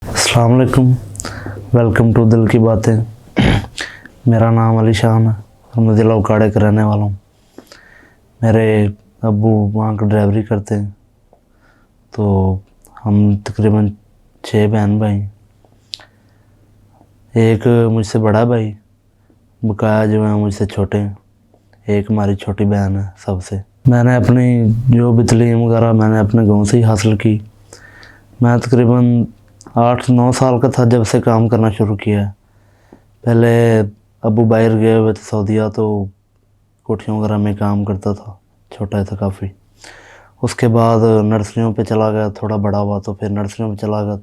अस्सलाम वालेकुम, welcome to दिल की बातें। मेरा नाम अली शान है और मैं ज़िला उकाड़े का रहने वाला हूँ। मेरे अब्बू वहाँ का ड्राइवरी करते हैं। तो हम तकरीबन 6 बहन भाई, एक मुझसे बड़ा भाई, बकाया जो है मुझसे छोटे हैं, एक हमारी छोटी बहन है सबसे। मैंने अपनी जो भी तालीम वगैरह मैंने अपने गांव से ही हासिल की। मैं तकरीबन 8-9 साल का था जब से काम करना शुरू किया। पहले अब्बू बाहर गए हुए थे सऊदीया, तो कोठियों वगैरह में काम करता था, छोटा था काफ़ी। उसके बाद नर्सरियों पे चला गया, थोड़ा बड़ा हुआ तो फिर नर्सरियों पे चला गया।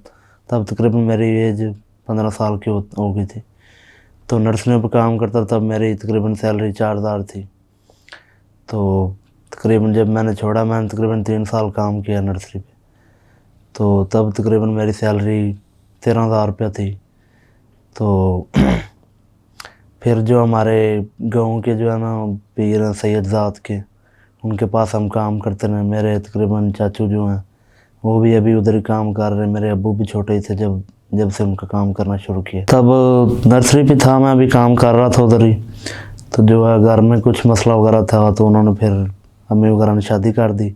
तब तकरीबन मेरी एज 15 साल की हो गई थी। तो नर्सरियों पे काम करता, तब मेरी तकरीबन सैलरी 4000 थी। तो तकरीबन जब मैंने छोड़ा, मैंने तकरीबन 3 साल काम किया नर्सरी पे, तो तब तकरीबन मेरी सैलरी 13,000 रुपया थी। तो फिर जो हमारे गांव के जो है ना पीर हैं सैयद ज़ात के, उनके पास हम काम करते रहे। मेरे तकरीबन चाचू जो हैं वो भी अभी उधर ही काम कर रहे हैं। मेरे अब्बू भी छोटे ही थे जब से उनका काम करना शुरू किया। तब नर्सरी पे था, मैं भी काम कर रहा था उधर ही। तो जो है घर में कुछ मसला वगैरह था, तो उन्होंने फिर अम्मी वगैरह ने शादी कर दी।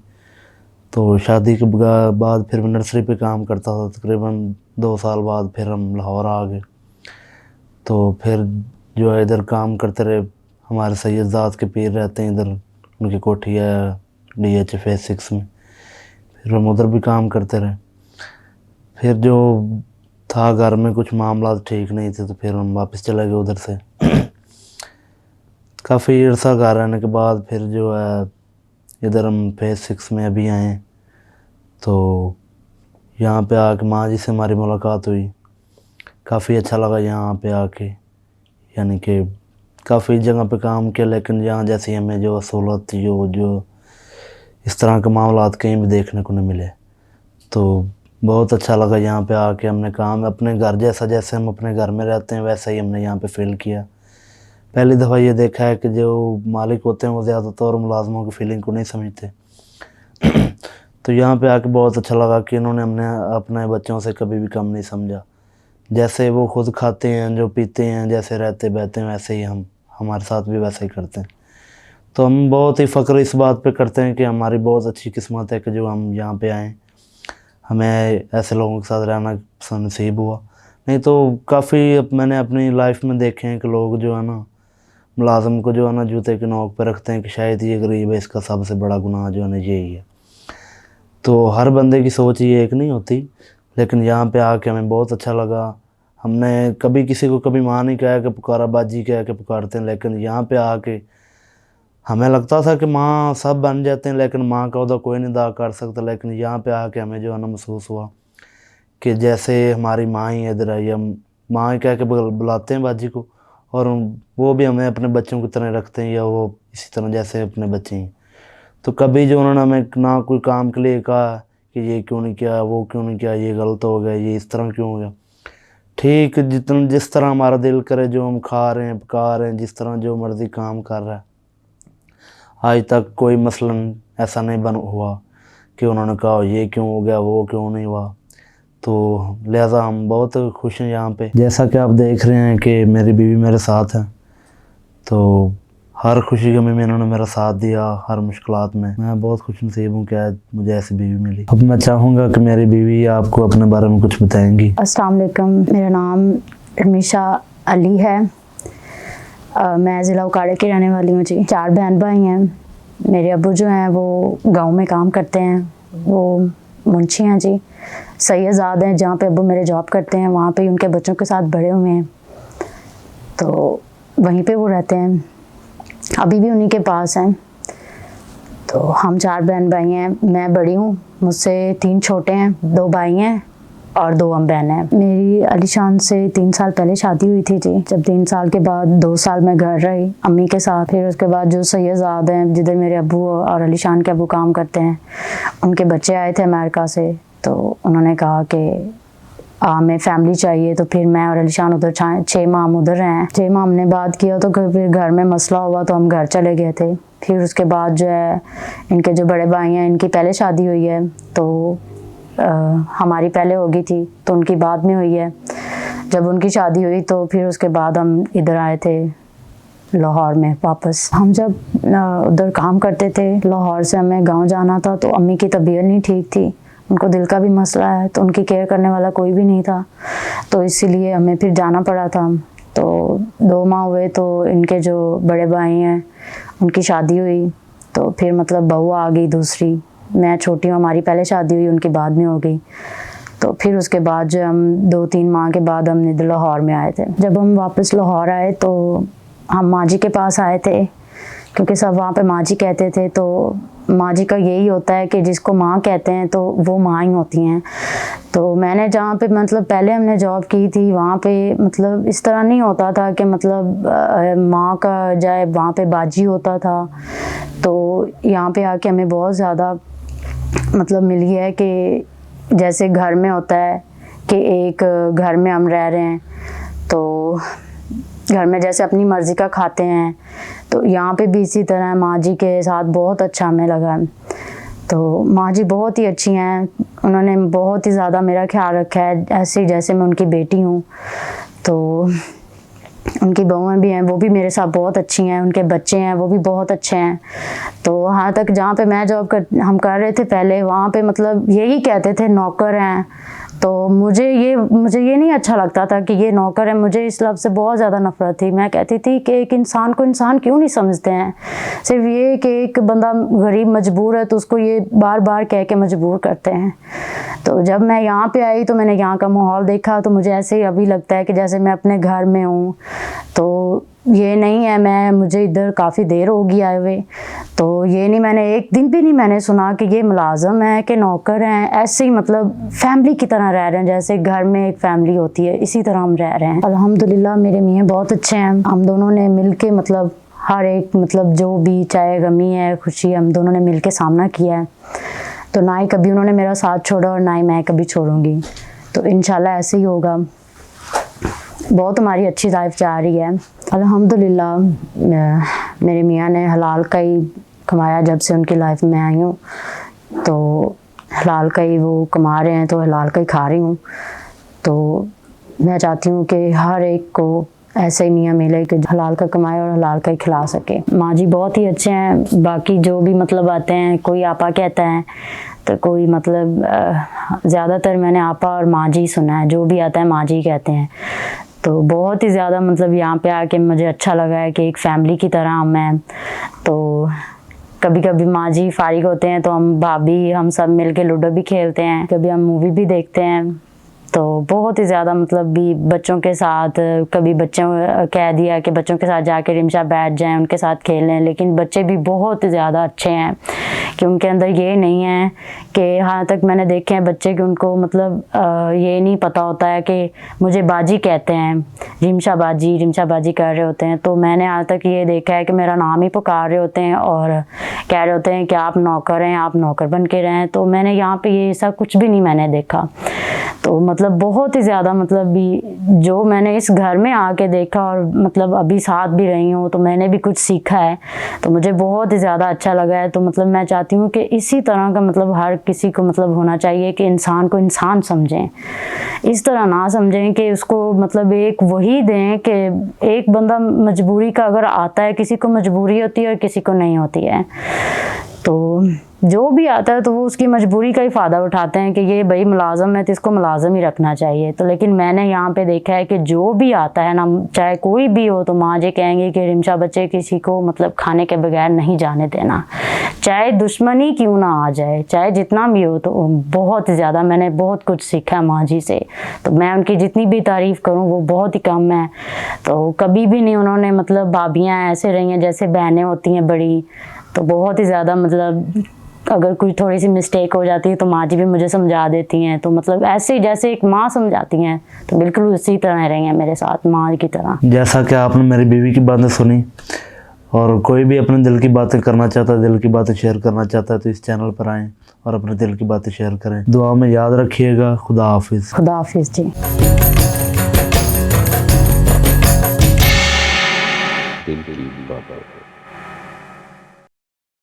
तो शादी के बाद फिर मैं नर्सरी पे काम करता था। तकरीबन 2 साल बाद फिर हम लाहौर आ गए। तो फिर जो है इधर काम करते रहे। हमारे सैयद ज़ात के पीर रहते हैं इधर, उनकी कोठी है DH फेज़ 6 में। फिर हम उधर भी काम करते रहे। फिर जो था घर में कुछ मामला ठीक नहीं थे, तो फिर हम वापस चले गए उधर से। काफ़ी अर्सा घर रहने के बाद फिर जो है इधर हम फेज़ 6 में अभी आए। तो यहाँ पे आके माँ जी से हमारी मुलाकात हुई। काफ़ी अच्छा लगा यहाँ पे आके, यानी कि काफ़ी जगह पे काम किया, लेकिन यहाँ जैसी हमें जो सहूलत जो इस तरह के मामलात कहीं भी देखने को नहीं मिले। तो बहुत अच्छा लगा यहाँ पे आके। हमने काम अपने घर जैसे हम अपने घर में रहते हैं वैसा ही हमने यहाँ पे फील किया। पहली दफ़ा ये देखा है कि जो मालिक होते हैं वो ज़्यादातर मुलाजमों की फीलिंग को नहीं समझते। तो यहाँ पे आके बहुत अच्छा लगा कि इन्होंने हमने अपने बच्चों से कभी भी कम नहीं समझा। जैसे वो खुद खाते हैं, जो पीते हैं, जैसे रहते बहते हैं, वैसे ही हम हमारे साथ भी वैसे ही करते हैं। तो हम बहुत ही फ़ख्र इस बात पे करते हैं कि हमारी बहुत अच्छी किस्मत है कि जो हम यहाँ पे आए, हमें ऐसे लोगों के साथ रहना नसीब हुआ। नहीं तो काफ़ी मैंने अपनी लाइफ में देखे हैं कि लोग जो है ना मुलाज़िम को जो है ना जूते की नोक पर रखते हैं कि शायद ये गरीब है, इसका सबसे बड़ा गुनाह जो है ना यही है। तो हर बंदे की सोच ये एक नहीं होती, लेकिन यहाँ पे आके हमें बहुत अच्छा लगा। हमने कभी किसी को कभी माँ नहीं कहा कि पुकारा, बाजी कह के पुकारते हैं, लेकिन यहाँ पे आके हमें लगता था कि माँ सब बन जाते हैं, लेकिन माँ का उदा कोई नहीं अदा कर सकता। लेकिन यहाँ पे आके हमें जो है ना महसूस हुआ कि जैसे हमारी माँ ही इधर आई, हम माँ ही कह के बुलाते हैं बाजी को, और वो भी हमें अपने बच्चों की तरह रखते हैं, या वो इसी तरह जैसे अपने बच्चे हैं। तो कभी जो उन्होंने हमें ना कोई काम के लिए कहा कि ये क्यों नहीं किया, वो क्यों नहीं किया, ये गलत हो गया, ये इस तरह क्यों हो गया। ठीक जिस तरह हमारा दिल करे, जो हम खा रहे हैं, पका रहे हैं, जिस तरह जो मर्ज़ी काम कर रहा है, आज तक कोई मसलन ऐसा नहीं हुआ कि उन्होंने कहा ये क्यों हो गया, वो क्यों नहीं हुआ। तो लिहाजा हम बहुत खुश हैं यहाँ पे। जैसा कि आप देख रहे हैं कि मेरी बीवी मेरे साथ है, तो हर खुशी गमी में इन्होंने मेरा साथ दिया, हर मुश्किलात में। मैं बहुत खुश नसीब हूँ कि आज मुझे ऐसी बीवी मिली। अब मैं चाहूँगा कि मेरी बीवी आपको अपने बारे में कुछ बताएंगी। अस्सलाम वालेकुम, मेरा नाम रमीशा अली है। मैं ज़िला उकाड़े की रहने वाली हूँ जी। 4 बहन भाई हैं। मेरे अब्बू जो हैं वो गांव में काम करते हैं, वो मुंशी हैं जी। सैयद ज़ाद हैं, जहाँ पे अब्बू मेरे जॉब करते हैं, वहाँ पे ही उनके बच्चों के साथ बड़े हुए हैं, तो वहीं पे वो रहते हैं, अभी भी उन्हीं के पास हैं। तो हम 4 बहन भाई हैं, मैं बड़ी हूँ, मुझसे 3 छोटे हैं, 2 भाई हैं और 2 हम बहन हैं। मेरी अलीशान से 3 साल पहले शादी हुई थी जी। जब 3 साल के बाद 2 साल मैं घर रही अम्मी के साथ। फिर उसके बाद जो सैयद ज़ाद हैं, जिधर मेरे अब्बू और अलीशान के अब्बू काम करते हैं, उनके बच्चे आए थे अमेरिका से, तो उन्होंने कहा कि हमें फैमिली चाहिए। तो फिर मैं और अलीशान उधर 6 माह हम उधर हैं। 6 माह हमने बात किया, तो फिर घर में मसला हुआ तो हम घर चले गए थे। फिर उसके बाद जो है इनके जो बड़े भाई हैं, इनकी पहले शादी हुई है, तो हमारी पहले हो गई थी तो उनकी बाद में हुई है। जब उनकी शादी हुई तो फिर उसके बाद हम इधर आए थे लाहौर में वापस। हम जब उधर काम करते थे लाहौर से हमें गांव जाना था तो अम्मी की तबीयत नहीं ठीक थी, उनको दिल का भी मसला है तो उनकी केयर करने वाला कोई भी नहीं था, तो इसीलिए हमें फिर जाना पड़ा था। तो 2 माह हुए तो इनके जो बड़े भाई हैं उनकी शादी हुई, तो फिर मतलब बहू आ गई दूसरी, मैं छोटी हूँ, हमारी पहले शादी हुई उनकी बाद में हो गई। तो फिर उसके बाद जो हम 2-3 माह के बाद हम इधर लाहौर में आए थे। जब हम वापस लाहौर आए तो हम माँ जी के पास आए थे, क्योंकि सब वहाँ पे माँ जी कहते थे, तो माँ जी का यही होता है कि जिसको माँ कहते हैं तो वो माँ ही होती हैं। तो मैंने जहाँ पे मतलब पहले हमने जॉब की थी वहाँ पे मतलब इस तरह नहीं होता था कि मतलब माँ का जाए वहाँ पे बाजी होता था। तो यहाँ पे आके हमें बहुत ज़्यादा मतलब मिली है कि जैसे घर में होता है कि एक घर में हम रह रहे हैं तो घर में जैसे अपनी मर्ज़ी का खाते हैं, तो यहाँ पे भी इसी तरह माँ जी के साथ बहुत अच्छा हमें लगा। तो माँ जी बहुत ही अच्छी हैं, उन्होंने बहुत ही ज़्यादा मेरा ख्याल रखा है, ऐसे जैसे मैं उनकी बेटी हूँ। तो उनकी बहुएं भी हैं, वो भी मेरे साथ बहुत अच्छी हैं, उनके बच्चे हैं वो भी बहुत अच्छे हैं। तो वहाँ तक जहाँ पे मैं जॉब हम कर रहे थे पहले, वहाँ पे मतलब यही कहते थे नौकर हैं, तो मुझे ये नहीं अच्छा लगता था कि ये नौकर है, मुझे इस लफ्ज़ से बहुत ज़्यादा नफरत थी। मैं कहती थी कि एक इंसान को इंसान क्यों नहीं समझते हैं, सिर्फ ये कि एक बंदा गरीब मजबूर है तो उसको ये बार बार कह के मजबूर करते हैं। तो जब मैं यहाँ पे आई तो मैंने यहाँ का माहौल देखा तो मुझे ऐसे ही अभी लगता है कि जैसे मैं अपने घर में हूँ। तो ये नहीं है, मुझे इधर काफ़ी देर होगी आए हुए, तो ये नहीं, मैंने एक दिन भी नहीं मैंने सुना कि ये मुलाजम है कि नौकर हैं, ऐसे ही मतलब फैमिली की तरह रह रहे हैं, जैसे घर में एक फैमिली होती है इसी तरह हम रह रहे हैं। अल्हम्दुलिल्लाह मेरे मियाँ बहुत अच्छे हैं, हम दोनों ने मिल के मतलब हर एक मतलब जो भी चाहे गमी है खुशी हम दोनों ने मिल के सामना किया है। तो ना ही कभी उन्होंने मेरा साथ छोड़ा और ना ही मैं कभी छोड़ूंगी, तो इंशाल्लाह ऐसे ही होगा। बहुत हमारी अच्छी लाइफ जा रही है अल्हम्दुलिल्लाह। मेरे मियाँ ने हलाल का ही कमाया, जब से उनकी लाइफ में आई हूँ तो हलाल का ही वो कमा रहे हैं, तो हलाल का ही खा रही हूँ। तो मैं चाहती हूँ कि हर एक को ऐसे ही मियाँ मिले कि हलाल का कमाए और हलाल का ही खिला सके। माँ जी बहुत ही अच्छे हैं, बाकी जो भी मतलब आते हैं कोई आपा कहता है तो कोई मतलब ज़्यादातर मैंने आपा और माँ जी सुना है, जो भी आता है माँ जी कहते हैं। तो बहुत ही ज़्यादा मतलब यहाँ पे आके मुझे अच्छा लगा है कि एक फ़ैमिली की तरह हम हैं। तो कभी कभी माँ जी फारिग होते हैं तो हम भाभी हम सब मिल के लूडो भी खेलते हैं, कभी हम मूवी भी देखते हैं। तो बहुत ही ज़्यादा मतलब भी बच्चों के साथ, कभी बच्चों कह दिया कि बच्चों के साथ जाके रिमशा बैठ जाएं उनके साथ खेलें, लेकिन बच्चे भी बहुत ही ज़्यादा अच्छे हैं कि उनके अंदर ये नहीं है कि यहाँ तक मैंने देखे हैं बच्चे कि उनको मतलब ये नहीं पता होता है कि मुझे बाजी कहते हैं, रिमशा बाजी कर रहे होते हैं। तो मैंने आज तक ये देखा है कि मेरा नाम ही पुकार रहे होते हैं और कह रहे होते हैं कि आप नौकर हैं, आप नौकर बन के रहें। तो मैंने यहाँ पे ये ऐसा कुछ भी नहीं मैंने देखा। तो मतलब बहुत ही ज़्यादा मतलब भी जो मैंने इस घर में आके देखा और मतलब अभी साथ भी रही हूँ तो मैंने भी कुछ सीखा है, तो मुझे बहुत ही ज़्यादा अच्छा लगा है। तो मतलब मैं चाहती हूँ कि इसी तरह का मतलब हर किसी को मतलब होना चाहिए कि इंसान को इंसान समझें, इस तरह ना समझें कि उसको मतलब एक वही दें कि एक बंदा मजबूरी का अगर आता है, किसी को मजबूरी होती है और किसी को नहीं होती है, तो जो भी आता है तो वो उसकी मजबूरी का ही फ़ायदा उठाते हैं कि ये भाई मुलाजम है तो इसको मुलाजम ही रखना चाहिए। तो लेकिन मैंने यहाँ पे देखा है कि जो भी आता है ना, चाहे कोई भी हो, तो माँ जी कहेंगे कि रिमशा बच्चे किसी को मतलब खाने के बगैर नहीं जाने देना, चाहे दुश्मनी क्यों ना आ जाए, चाहे जितना भी हो। तो बहुत ज़्यादा मैंने बहुत कुछ सीखा है माँ जी से, तो मैं उनकी जितनी भी तारीफ़ करूँ वो बहुत ही कम है। तो कभी भी नहीं उन्होंने मतलब भाभियाँ ऐसे रही हैं जैसे बहनें होती हैं बड़ी, तो बहुत ही ज़्यादा मतलब अगर कोई थोड़ी सी मिस्टेक हो जाती है तो माँ जी भी मुझे समझा देती हैं। तो मतलब ऐसे ही जैसे एक माँ समझाती हैं, तो बिल्कुल उसी तरह रही हैं मेरे साथ माँ की तरह। जैसा कि आपने मेरी बीवी की बातें सुनी, और कोई भी अपने दिल की बातें करना चाहता है, दिल की बातें शेयर करना चाहता है, तो इस चैनल पर आएँ और अपने दिल की बातें शेयर करें। दुआ में याद रखिएगा। खुदा हाफिज़। खुदा हाफिज़ जी। दिल की बातें।